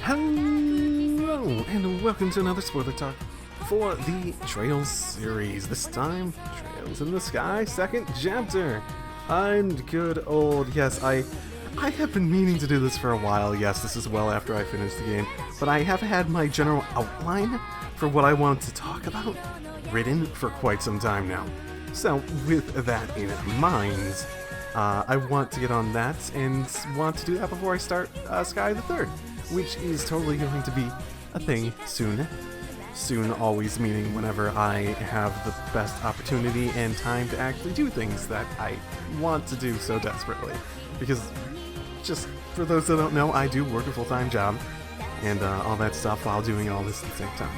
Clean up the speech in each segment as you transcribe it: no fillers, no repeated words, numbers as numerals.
Hello, and welcome to another spoiler talk for the Trails series. This time, Trails in the Sky, second chapter. And good old, yes, I have been meaning to do this for a while. Yes, this is well after I finished the game, but I have had my general outline for what I want to talk about written for quite some time now. So, with that in mind, I want to get on that and want to do that before I start Sky the Third, which is totally going to be a thing soon. Soon always meaning whenever I have the best opportunity and time to actually do things that I want to do so desperately. Because, just for those that don't know, I do work a full-time job and all that stuff while doing all this at the same time.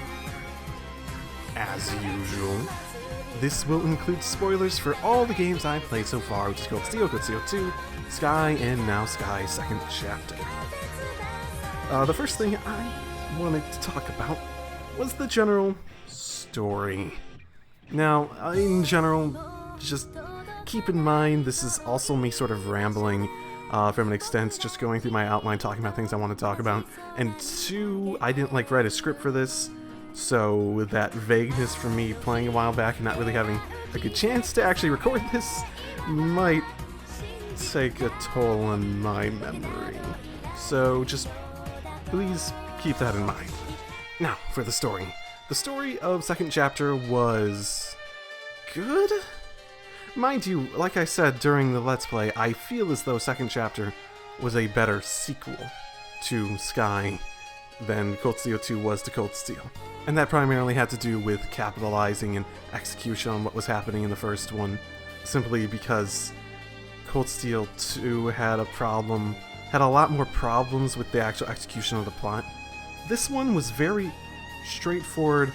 As usual, this will include spoilers for all the games I've played so far, which is Cold Steel 2, Sky, and now Sky second chapter. The first thing I wanted to talk about was the general story. Now, in general, just keep in mind this is also me sort of rambling from an extent, just going through my outline, talking about things I want to talk about. And two, I didn't write a script for this, so that vagueness from me playing a while back and not really having a good chance to actually record this might take a toll on my memory. So just please keep that in mind. Now, for the story. The story of second chapter was good? Mind you, like I said during the Let's Play, I feel as though second chapter was a better sequel to Sky than Cold Steel 2 was to Cold Steel. And that primarily had to do with capitalizing and execution on what was happening in the first one, simply because Cold Steel 2 had a lot more problems with the actual execution of the plot. This one was very straightforward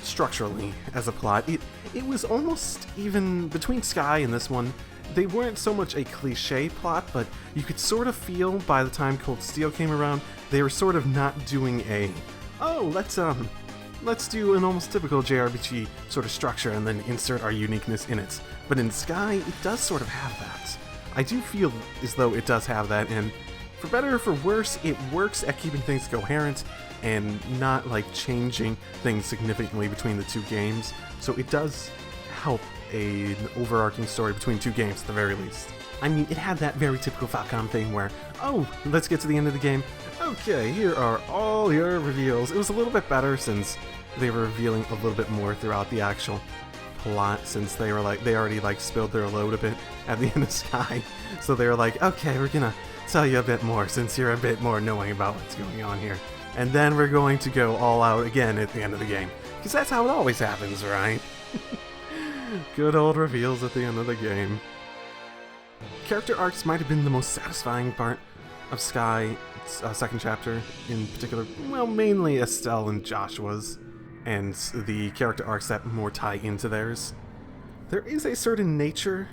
structurally as a plot. It was almost even between Sky and this one, they weren't so much a cliche plot, but you could sort of feel by the time Cold Steel came around, they were sort of not doing let's do an almost typical JRPG sort of structure and then insert our uniqueness in it. But in Sky, it does sort of have that. I do feel as though it does have that, and for better or for worse, it works at keeping things coherent and not like changing things significantly between the two games. So it does help an overarching story between two games at the very least. I mean, it had that very typical Falcom thing where, oh, let's get to the end of the game. Okay, here are all your reveals. It was a little bit better since they were revealing a little bit more throughout the actual plot, since they already spilled their load a bit at the end of Sky. So they were like, okay, we're gonna tell you a bit more since you're a bit more knowing about what's going on here. And then we're going to go all out again at the end of the game. Because that's how it always happens, right? Good old reveals at the end of the game. Character arcs might have been the most satisfying part of Sky second chapter in particular. Well, mainly Estelle and Joshua's, and the character arcs that more tie into theirs. There is a certain nature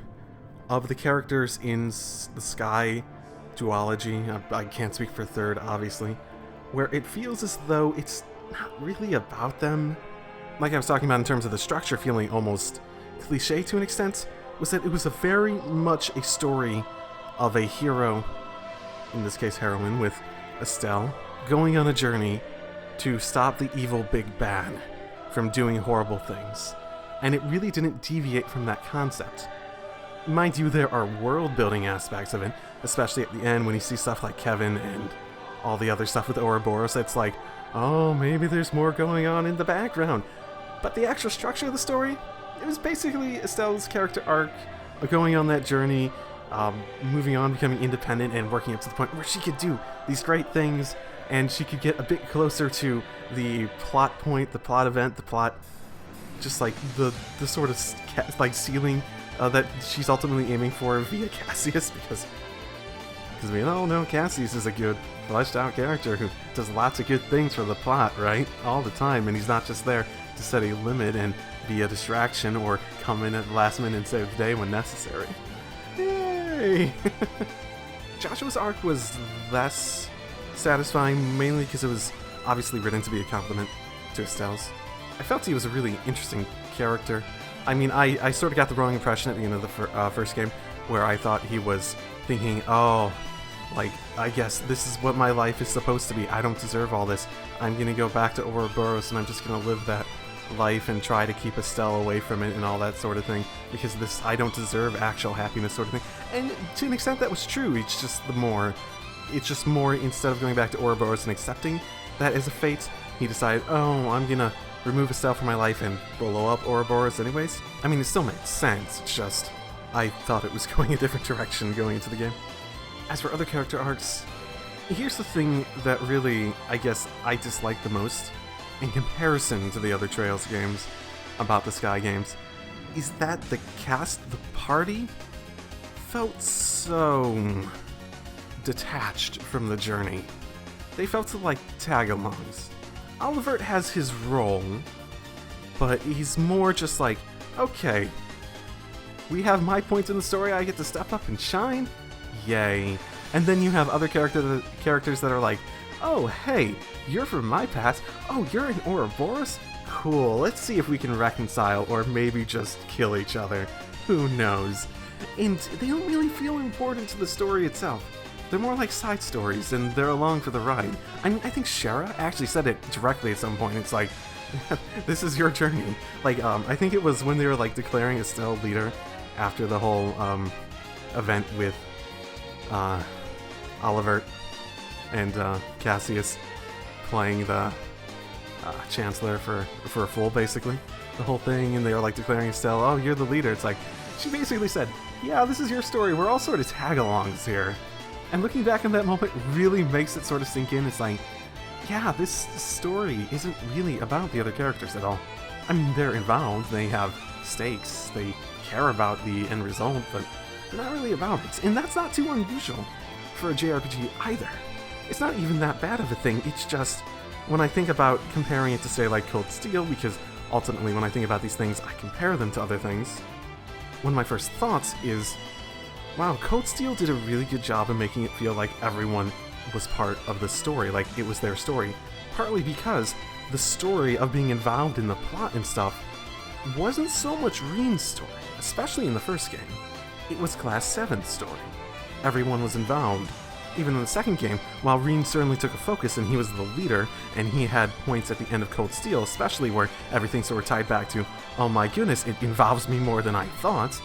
of the characters in the Sky duology, I can't speak for third, obviously, where it feels as though it's not really about them. Like I was talking about in terms of the structure feeling almost cliche to an extent, was that it was a very much a story of a hero, in this case heroine with Estelle, going on a journey to stop the evil big bad from doing horrible things. And it really didn't deviate from that concept. Mind you, there are world-building aspects of it, especially at the end when you see stuff like Kevin and all the other stuff with Ouroboros. It's like, oh, maybe there's more going on in the background. But the actual structure of the story, it was basically Estelle's character arc, going on that journey, moving on, becoming independent, and working up to the point where she could do these great things, and she could get a bit closer to the plot point, the plot event, the plot, just like the sort of like ceiling that she's ultimately aiming for via Cassius, because we all know Cassius is a good, fleshed out character who does lots of good things for the plot, right? All the time, and he's not just there to set a limit and be a distraction or come in at the last minute and save the day when necessary. Yay! Joshua's arc was less satisfying, mainly because it was obviously written to be a compliment to Estelle's. I felt he was a really interesting character. I mean, I sort of got the wrong impression at the end of the first game, where I thought he was thinking, oh, Like, I guess this is what my life is supposed to be. I don't deserve all this. I'm gonna go back to Ouroboros and I'm just gonna live that life and try to keep Estelle away from it and all that sort of thing, because I don't deserve actual happiness sort of thing. And to an extent that was true. It's just more, instead of going back to Ouroboros and accepting that as a fate, he decided, oh, I'm gonna remove Estelle from my life and blow up Ouroboros anyways. I mean, it still made sense, it's just, I thought it was going a different direction going into the game. As for other character arcs, here's the thing that really, I guess, I dislike the most, in comparison to the other Trails games about the Sky games, is that the cast, the party, felt so detached from the journey. They felt like tag-alongs. Olivert has his role, but he's more just like, okay, we have my point in the story, I get to step up and shine? Yay. And then you have other characters that are like, oh, hey, you're from my past. Oh, you're in Ouroboros? Cool, let's see if we can reconcile or maybe just kill each other. Who knows? And they don't really feel important to the story itself. They're more like side stories, and they're along for the ride. I mean, I think Shara actually said it directly at some point. It's like, this is your journey. Like, I think it was when they were, like, declaring Estelle leader after the whole, event with, Olivert and, Cassius playing the, Chancellor for a fool, basically. The whole thing, and they were, like, declaring Estelle, oh, you're the leader. It's like, she basically said, yeah, this is your story. We're all sort of tag-alongs here. And looking back on that moment really makes it sort of sink in. It's like, yeah, this story isn't really about the other characters at all. I mean, they're involved, they have stakes, they care about the end result, but they're not really about it. And that's not too unusual for a JRPG either. It's not even that bad of a thing, it's just, when I think about comparing it to, say, like Cold Steel, because ultimately when I think about these things, I compare them to other things, one of my first thoughts is, wow, Cold Steel did a really good job of making it feel like everyone was part of the story, like it was their story. Partly because the story of being involved in the plot and stuff wasn't so much Reen's story, especially in the first game. It was Class 7's story. Everyone was involved. Even in the second game, while Reen certainly took a focus and he was the leader, and he had points at the end of Cold Steel, especially where everything sort of tied back to, oh my goodness, it involves me more than I thought,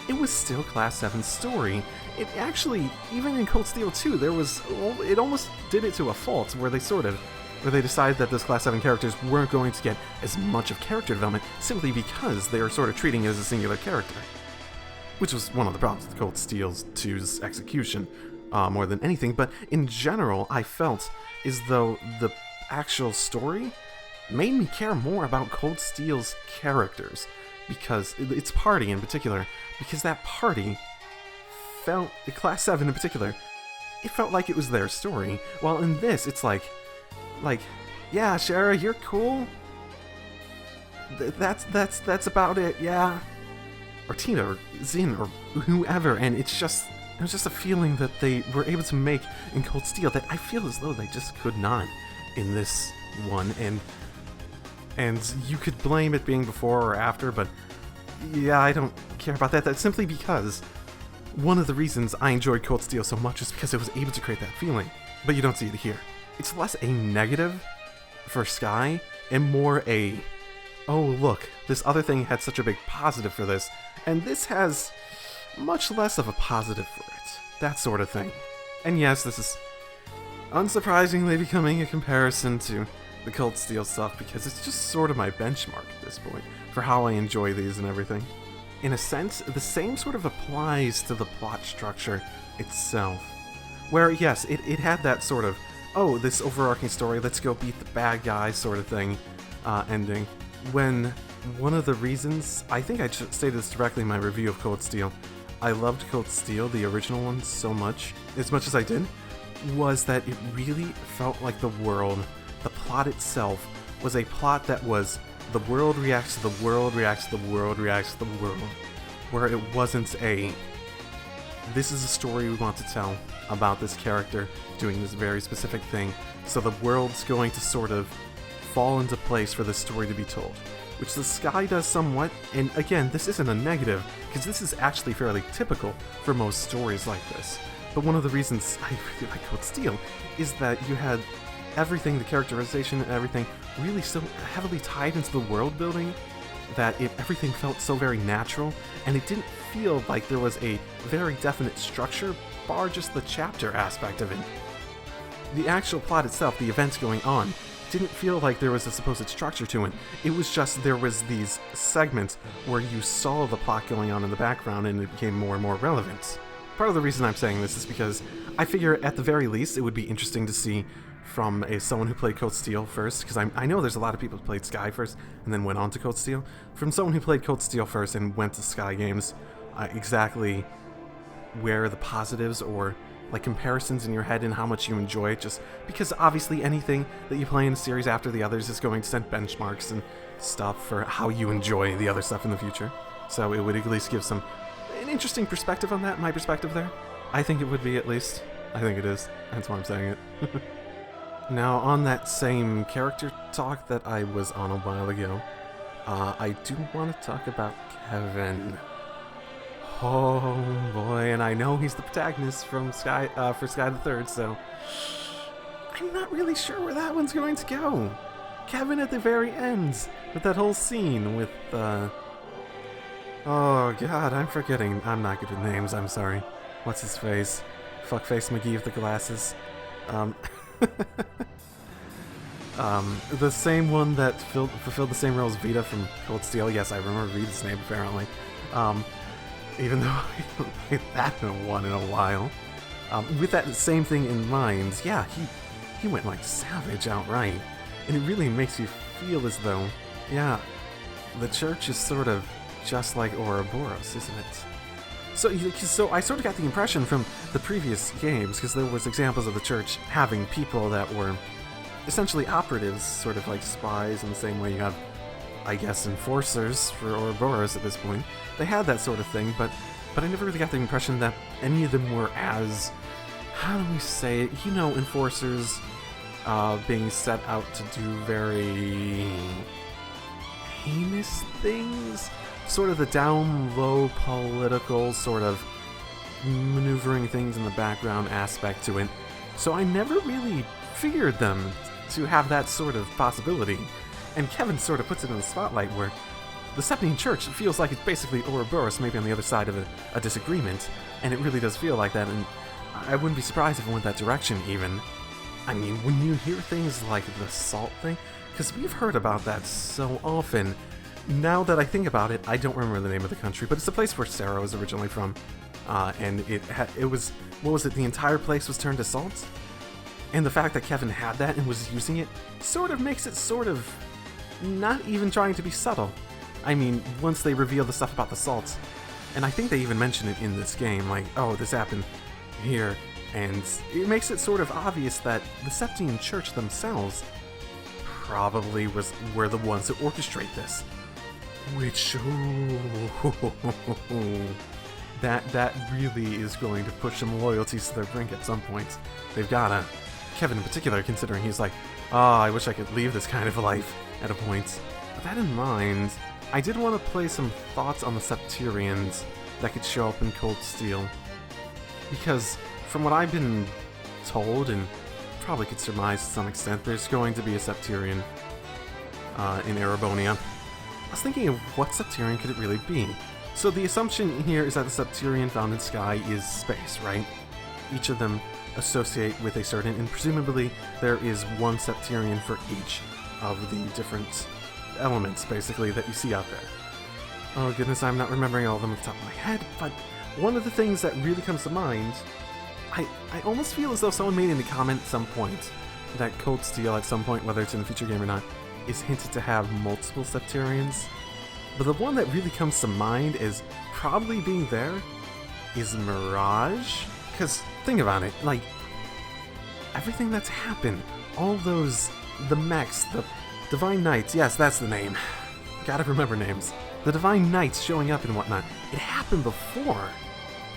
it was still Class 7's story. It actually, even in Cold Steel 2, there was, well, it almost did it to a fault, where they decided that those Class 7 characters weren't going to get as much of character development simply because they were sort of treating it as a singular character. Which was one of the problems with Cold Steel 2's execution, more than anything, but in general, I felt as though the actual story made me care more about Cold Steel's characters, because its party in particular, because that party felt, Class 7 in particular, it felt like it was their story, while in this, it's like, yeah, Shara, you're cool, that's about it, yeah, or Tina, or Zin, or whoever, and it was just a feeling that they were able to make in Cold Steel that I feel as though they just could not in this one, and you could blame it being before or after, but yeah, I don't care about that. That's simply because one of the reasons I enjoyed Cold Steel so much is because it was able to create that feeling, but you don't see it here. It's less a negative for Sky and more a, oh look, this other thing had such a big positive for this, and this has much less of a positive for it. That sort of thing. And yes, this is unsurprisingly becoming a comparison to the Cold Steel stuff, because it's just sort of my benchmark at this point for how I enjoy these and everything. In a sense, the same sort of applies to the plot structure itself, where yes, it had that sort of, oh, this overarching story, let's go beat the bad guys sort of thing, ending, when one of the reasons, I think I stated this directly in my review of Cold Steel, I loved Cold Steel, the original one, so much as I did, was that it really felt like the world, the plot itself, was a plot that was the world reacts to the world reacts to the world reacts to the world, where it wasn't a, this is a story we want to tell about this character doing this very specific thing, so the world's going to sort of fall into place for the story to be told. Which the Sky does somewhat, and again, this isn't a negative, because this is actually fairly typical for most stories like this. but one of the reasons I really like Cold Steel is that you had everything, the characterization and everything, really so heavily tied into the world building that everything felt so very natural, and it didn't feel like there was a very definite structure, bar just the chapter aspect of it. The actual plot itself, the events going on, didn't feel like there was a supposed structure to it. It was just there was these segments where you saw the plot going on in the background and it became more and more relevant. Part of the reason I'm saying this is because I figure at the very least it would be interesting to see from someone who played Cold Steel first, because I know there's a lot of people who played Sky first and then went on to Cold Steel. From someone who played Cold Steel first and went to Sky games, exactly where the positives or like comparisons in your head and how much you enjoy it, just because obviously anything that you play in a series after the others is going to set benchmarks and stuff for how you enjoy the other stuff in the future. So it would at least give an interesting perspective on that, my perspective there. I think it would be, at least. I think it is. That's why I'm saying it. Now, on that same character talk that I was on a while ago, I do want to talk about Kevin. Oh boy, and I know he's the protagonist from Sky for Sky the Third, so I'm not really sure where that one's going to go. Kevin at the very end, with that whole scene with, oh god, I'm forgetting. I'm not good with names, I'm sorry. What's his face? Fuckface McGee with the glasses. The same one that fulfilled the same role as Vita from Cold Steel. Yes, I remember Vita's name, apparently. Even though I haven't played that in a while. With that same thing in mind, yeah, he went like savage outright. And it really makes you feel as though, yeah, the church is sort of just like Ouroboros, isn't it? So I sort of got the impression from the previous games, because there was examples of the church having people that were essentially operatives, sort of like spies in the same way you have, I guess, enforcers for Ouroboros at this point. They had that sort of thing, but I never really got the impression that any of them were as, how do we say it, enforcers being set out to do very heinous things. Sort of the down-low political sort of maneuvering things in the background aspect to it. So I never really figured them to have that sort of possibility. And Kevin sort of puts it in the spotlight where the Septian Church feels like it's basically Ouroboros, maybe on the other side of a disagreement, and it really does feel like that, and I wouldn't be surprised if it went that direction even. I mean, when you hear things like the salt thing, because we've heard about that so often. Now that I think about it, I don't remember the name of the country, but it's the place where Sarah was originally from, and it was, what was it, the entire place was turned to salt? And the fact that Kevin had that and was using it sort of makes it sort of not even trying to be subtle. I mean, once they reveal the stuff about the salt, and I think they even mention it in this game, like, oh, this happened here, and it makes it sort of obvious that the Septian Church themselves probably were the ones that orchestrate this. Which, that really is going to push some loyalties to their brink at some point. They've gotta. Kevin in particular, considering he's like, I wish I could leave this kind of life at a point. With that in mind, I did want to play some thoughts on the Septurians that could show up in Cold Steel. Because, from what I've been told, and probably could surmise to some extent, there's going to be a Septurian in Erebonia. I was thinking of what Septurian could it really be? So the assumption here is that the Septurian found in Sky is space, right? Each of them associate with a certain, and presumably there is one Septurian for each of the different elements, basically, that you see out there. Oh goodness, I'm not remembering all of them off the top of my head, but one of the things that really comes to mind, I almost feel as though someone made in the comment at some point that Cold Steel at some point, whether it's in a future game or not, is hinted to have multiple Septurians. But the one that really comes to mind is probably being there is Mirage. Because think about it, like, everything that's happened, all those, the mechs, the Divine Knights, yes, that's the name. Gotta remember names. The Divine Knights showing up and whatnot, it happened before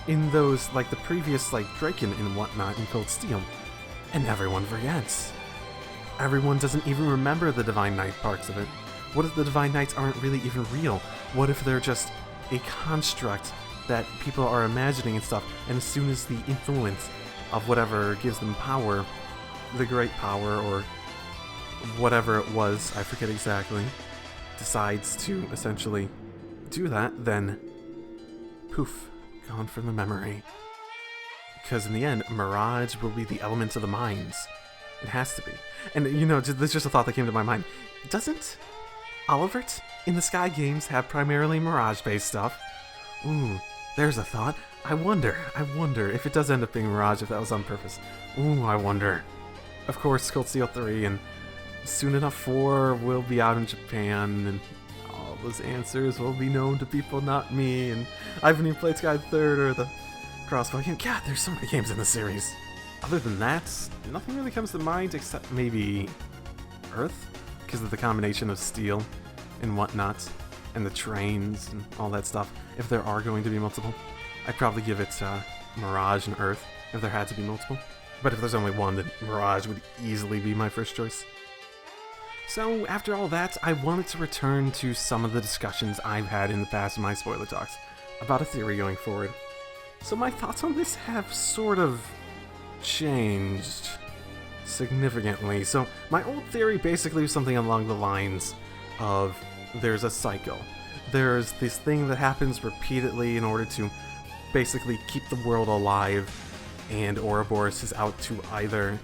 in those, like, the previous, like, Draken and whatnot in Cold Steel. And everyone forgets. Everyone doesn't even remember the Divine Knight parts of it. What if the Divine Knights aren't really even real? What if they're just a construct that people are imagining and stuff, and as soon as the influence of whatever gives them power, the great power, or whatever it was, I forget exactly, decides to essentially do that, then poof, gone from the memory. Because in the end, Mirage will be the element of the minds. It has to be. And this is just a thought that came to my mind. Doesn't Olivert in the Sky games have primarily Mirage-based stuff? Ooh, there's a thought. I wonder if it does end up being Mirage, if that was on purpose. Ooh, I wonder. Of course, Cold Steel 3 and soon enough 4 will be out in Japan, and all those answers will be known to people, not me, and I haven't even played Sky 3rd or the Crossbow game. God, there's so many games in the series. Other than that, nothing really comes to mind except maybe Earth, because of the combination of steel and whatnot, and the trains and all that stuff. If there are going to be multiple, I'd probably give it Mirage and Earth if there had to be multiple. But if there's only one, then Mirage would easily be my first choice. So after all that, I wanted to return to some of the discussions I've had in the past in my spoiler talks about a theory going forward. So my thoughts on this have sort of changed significantly. So my old theory basically was something along the lines of there's a cycle. There's this thing that happens repeatedly in order to basically keep the world alive, and Ouroboros is out to either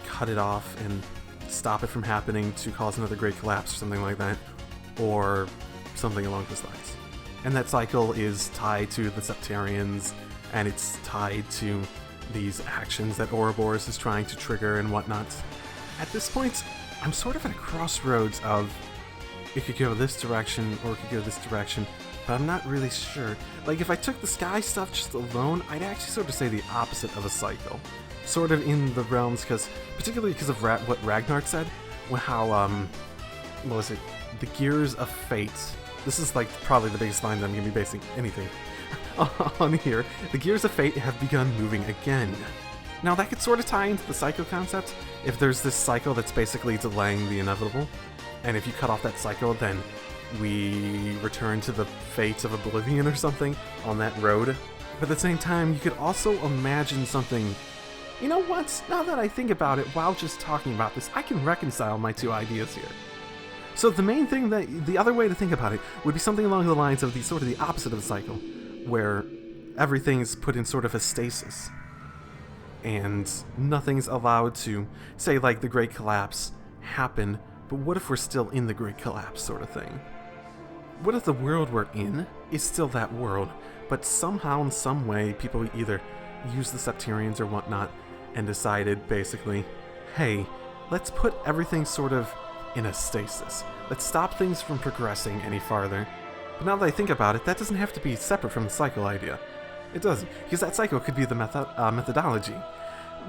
cut it off and stop it from happening to cause another great collapse or something like that, or something along those lines. And that cycle is tied to the Septarians, and it's tied to these actions that Ouroboros is trying to trigger and whatnot. At this point, I'm sort of at a crossroads of it could go this direction or it could go this direction, but I'm not really sure. Like, if I took the Sky stuff just alone, I'd actually sort of say the opposite of a cycle. Sort of in the realms, particularly because of what Ragnar said, how, what was it? The Gears of Fate. This is like probably the biggest line that I'm going to be basing anything on here. The Gears of Fate have begun moving again. Now that could sort of tie into the cycle concept. If there's this cycle that's basically delaying the inevitable, and if you cut off that cycle, then we return to the fate of oblivion or something on that road. But at the same time, you could also imagine something. You know what? Now that I think about it, while just talking about this, I can reconcile my two ideas here. So the main thing the other way to think about it would be something along the lines of the opposite of the cycle, where everything's put in sort of a stasis, and nothing's allowed to, say, like the Great Collapse happen, but what if we're still in the Great Collapse sort of thing? What if the world we're in is still that world, but somehow in some way people either use the Septarians or whatnot and decided basically, hey, let's put everything sort of in a stasis. Let's stop things from progressing any farther. But now that I think about it, that doesn't have to be separate from the cycle idea. It doesn't, because that cycle could be the methodology.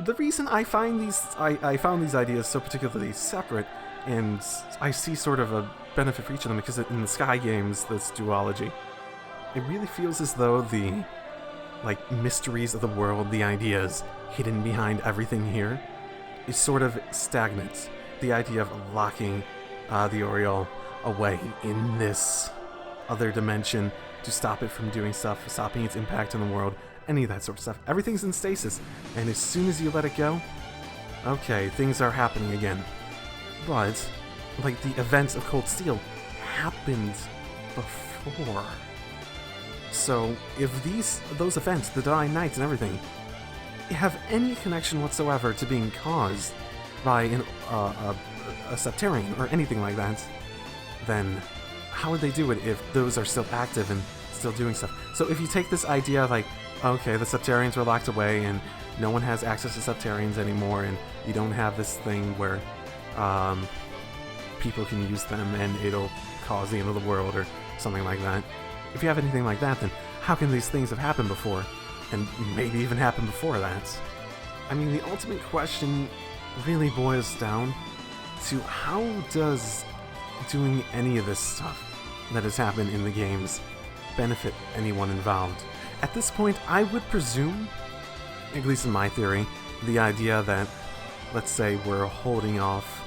The reason I found these ideas so particularly separate, and I see sort of a benefit for each of them, because in the Sky games, this duology, it really feels as though the mysteries of the world, the ideas hidden behind everything here, is sort of stagnant. The idea of locking the Oriole away in this other dimension to stop it from doing stuff, stopping its impact on the world, any of that sort of stuff. Everything's in stasis, and as soon as you let it go, okay, things are happening again. But, like, the events of Cold Steel happened before. So, if those events, the Dying Nights and everything, have any connection whatsoever to being caused by a Septarian or anything like that, then how would they do it if those are still active and still doing stuff? So if you take this idea like, okay, the Septarians were locked away and no one has access to Septarians anymore, and you don't have this thing where people can use them and it'll cause the end of the world or something like that. If you have anything like that, then how can these things have happened before? And maybe even happened before that? I mean, the ultimate question really boils down to how does doing any of this stuff that has happened in the games benefit anyone involved? At this point, I would presume, at least in my theory, the idea that, let's say, we're holding off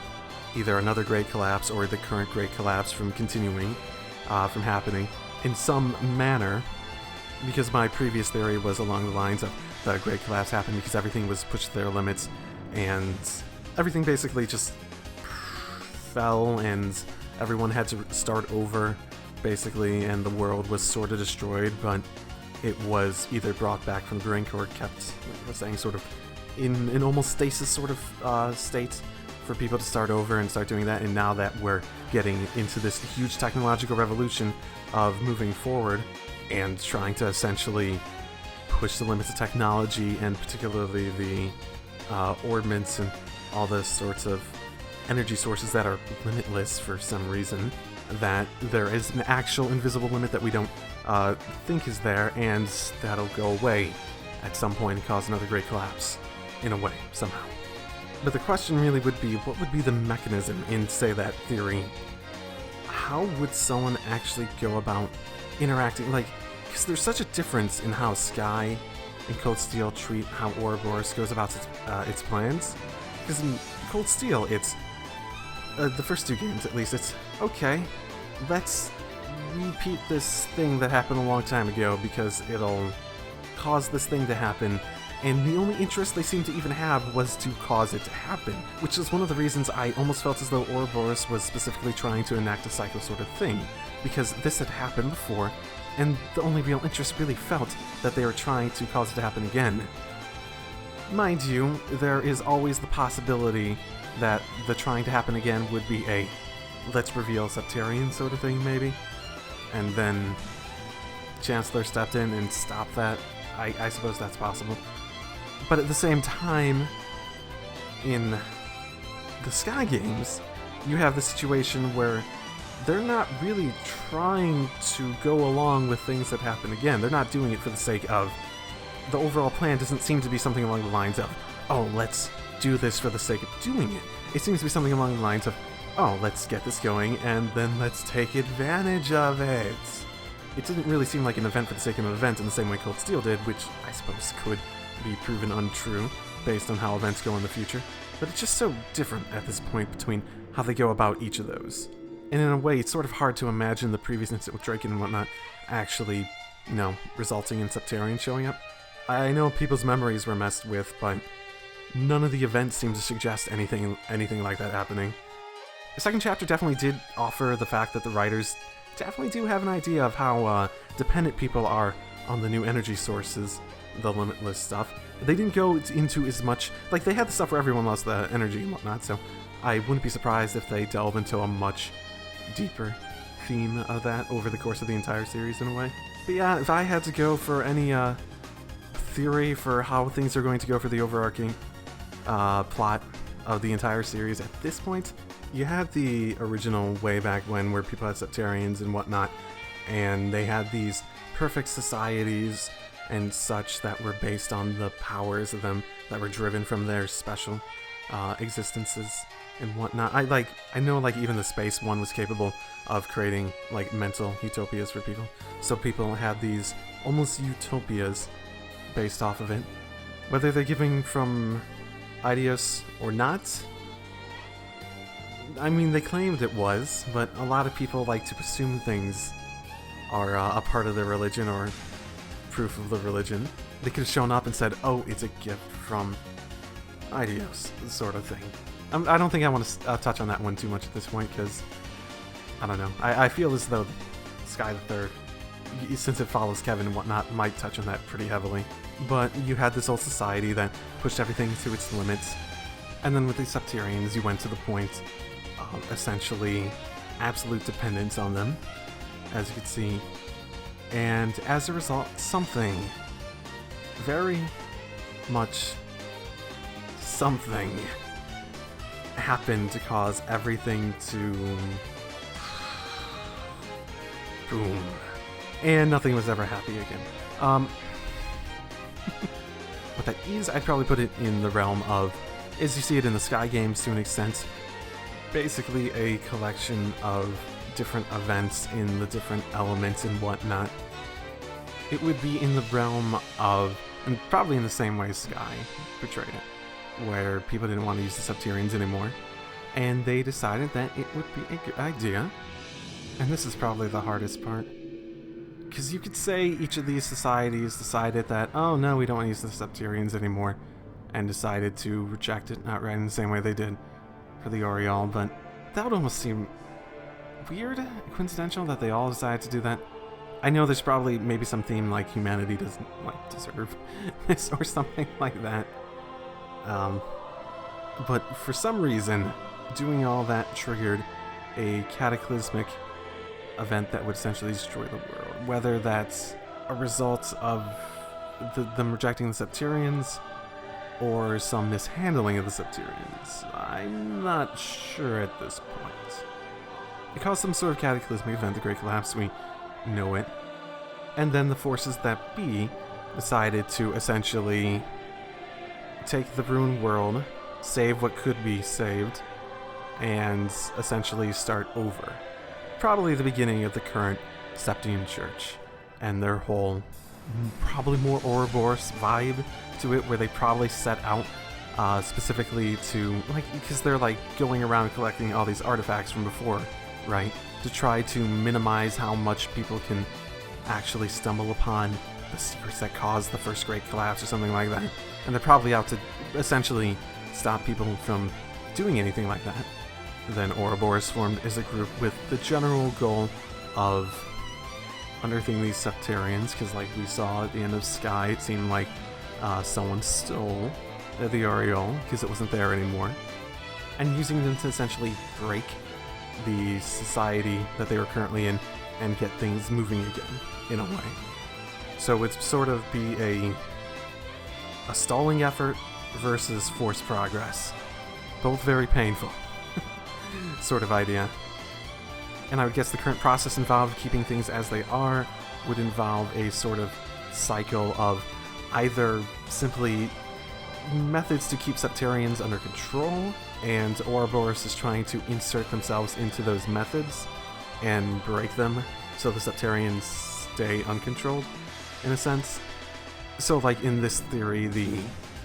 either another Great Collapse or the current Great Collapse from continuing, from happening in some manner, because my previous theory was along the lines of the Great Collapse happened because everything was pushed to their limits, and everything basically just fell, and everyone had to start over, basically, and the world was sort of destroyed, but it was either brought back from the brink or kept, like I was saying, sort of in an almost stasis sort of state for people to start over and start doing that. And now that we're getting into this huge technological revolution of moving forward and trying to essentially push the limits of technology, and particularly the ordnance and all those sorts of energy sources that are limitless for some reason, that there is an actual invisible limit that we don't think is there, and that'll go away at some point and cause another great collapse, in a way, somehow. But the question really would be, what would be the mechanism in, say, that theory? How would someone actually go about interacting? Like, because there's such a difference in how Sky and Cold Steel treat how Ouroboros goes about its plans. Because in Cold Steel, it's the first two games, at least, it's okay, let's repeat this thing that happened a long time ago because it'll cause this thing to happen, and the only interest they seem to even have was to cause it to happen, which is one of the reasons I almost felt as though Ouroboros was specifically trying to enact a cycle sort of thing, because this had happened before, and the only real interest really felt that they were trying to cause it to happen again. Mind you, there is always the possibility that the trying to happen again would be a let's reveal Septian sort of thing, maybe, and then Chancellor stepped in and stopped that. I suppose that's possible. But at the same time, in the Sky games, you have the situation where they're not really trying to go along with things that happen again. They're not doing it for the sake of... The overall plan doesn't seem to be something along the lines of, oh, let's do this for the sake of doing it. It seems to be something along the lines of, oh, let's get this going, and then let's take advantage of it. It didn't really seem like an event for the sake of an event in the same way Cold Steel did, which I suppose could be proven untrue based on how events go in the future. But it's just so different at this point between how they go about each of those. And in a way, it's sort of hard to imagine the previous incident with Draken and whatnot actually, resulting in Septian showing up. I know people's memories were messed with, but none of the events seem to suggest anything like that happening. The second chapter definitely did offer the fact that the writers definitely do have an idea of how dependent people are on the new energy sources, the limitless stuff. They didn't go into as much... Like, they had the stuff where everyone lost the energy and whatnot, so I wouldn't be surprised if they delve into a much deeper theme of that over the course of the entire series in a way. But yeah, if I had to go for any theory for how things are going to go for the overarching plot of the entire series at this point, you had the original way back when where people had Septarians and whatnot, and they had these perfect societies and such that were based on the powers of them that were driven from their special existences and whatnot. I know even the space one was capable of creating mental utopias for people. So people had these almost utopias based off of it. Whether they're giving from Eidos or not, I mean, they claimed it was, but a lot of people like to presume things are a part of their religion or proof of the religion. They could have shown up and said, oh, it's a gift from Eidos, sort of thing. I don't think I want to touch on that one too much at this point, because, I don't know. I feel as though Sky the Third, since it follows Kevin and whatnot, might touch on that pretty heavily. But you had this old society that pushed everything to its limits, and then with the Septarians, you went to the point of essentially absolute dependence on them, as you could see. And as a result, something, very much something, happened to cause everything to boom. And nothing was ever happy again. What that is, I'd probably put it in the realm of, as you see it in the Sky games to an extent, basically a collection of different events in the different elements and whatnot. It would be in the realm of, and probably in the same way Sky portrayed it, where people didn't want to use the Septarians anymore, and they decided that it would be a good idea, and this is probably the hardest part, Because you could say each of these societies decided that, oh no, we don't want to use the Septarians anymore, and decided to reject it outright in the same way they did for the Oriole, but that would almost seem weird, coincidental that they all decided to do that. I know there's probably maybe some theme like humanity doesn't deserve this or something like that. But for some reason, doing all that triggered a cataclysmic event that would essentially destroy the world. Whether that's a result of them rejecting the Septarians or some mishandling of the Septarians, I'm not sure at this point. It caused some sort of cataclysmic event, the Great Collapse, we know it. And then the forces that be decided to essentially take the ruined world, save what could be saved, and essentially start over. Probably the beginning of the current Septian Church and their whole, probably more Ouroboros vibe to it, where they probably set out specifically to, because they're going around collecting all these artifacts from before, right? To try to minimize how much people can actually stumble upon the secrets that caused the first Great Collapse or something like that. And they're probably out to essentially stop people from doing anything like that. Then Ouroboros formed as a group with the general goal of unearthing these Septarians, because like we saw at the end of Sky, it seemed like someone stole the Oriole because it wasn't there anymore, and using them to essentially break the society that they were currently in and get things moving again, in a way. So it'd sort of be a stalling effort versus forced progress. Both very painful. Sort of idea. And I would guess the current process involved keeping things as they are would involve a sort of cycle of either simply methods to keep Septarians under control, and Ouroboros is trying to insert themselves into those methods and break them so the Septarians stay uncontrolled, in a sense. So like in this theory, the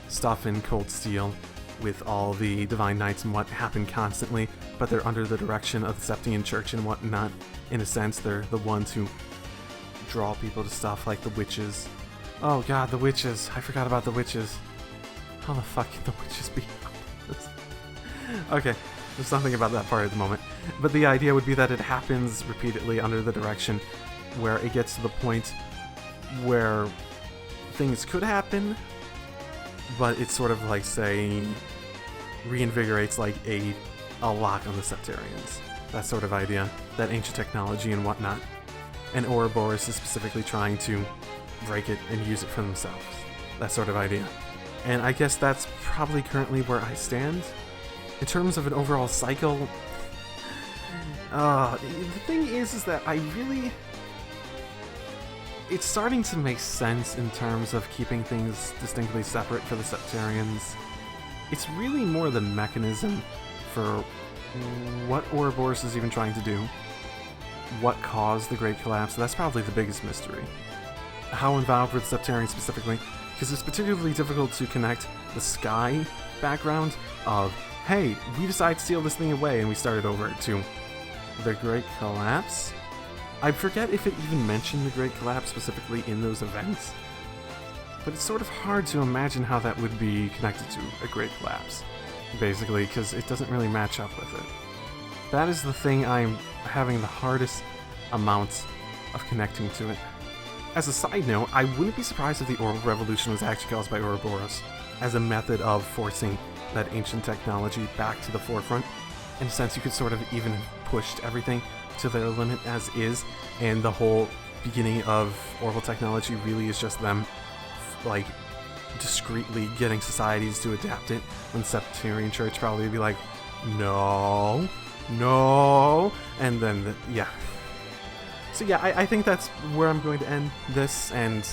stuff in Cold Steel with all the Divine Knights and what happened constantly, but they're under the direction of the Septian Church and whatnot. In a sense, they're the ones who draw people to stuff like the witches. Oh god, the witches. I forgot about the witches. How the fuck can the witches be? Okay, there's nothing about that part at the moment. But the idea would be that it happens repeatedly under the direction where it gets to the point where things could happen, but it's sort of like, say, reinvigorates like a lock on the Septarians. That sort of idea. That ancient technology and whatnot. And Ouroboros is specifically trying to break it and use it for themselves. That sort of idea. And I guess that's probably currently where I stand. In terms of an overall cycle, the thing is that I really... It's starting to make sense in terms of keeping things distinctly separate for the Septarians. It's really more the mechanism for what Ouroboros is even trying to do, what caused the Great Collapse. That's probably the biggest mystery. How involved were the Septarians specifically? Because it's particularly difficult to connect the Sky background of, hey, we decided to steal this thing away and we started over, to the Great Collapse. I forget if it even mentioned the Great Collapse specifically in those events, but it's sort of hard to imagine how that would be connected to a Great Collapse, basically, because it doesn't really match up with it. That is the thing I'm having the hardest amount of connecting to it. As a side note, I wouldn't be surprised if the Oral Revolution was actually caused by Ouroboros, as a method of forcing that ancient technology back to the forefront. In a sense, you could sort of even have pushed everything to their limit as is, and the whole beginning of Orville technology really is just them, like, discreetly getting societies to adapt it, when the Septarian Church probably would be like, no, and then, yeah. So yeah, I think that's where I'm going to end this, and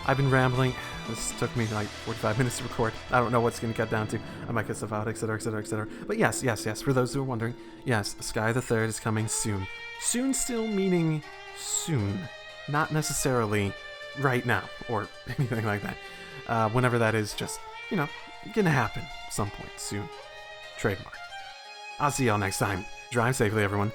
I've been rambling. This took me like 45 minutes to record. I don't know what's going to cut down to. I might cut stuff out, etc., etc., etc. But yes, for those who are wondering, yes, Sky the Third is coming soon. Soon still meaning soon. Not necessarily right now, or anything like that. Whenever that is, just, gonna happen some point soon. Trademark. I'll see y'all next time. Drive safely, everyone.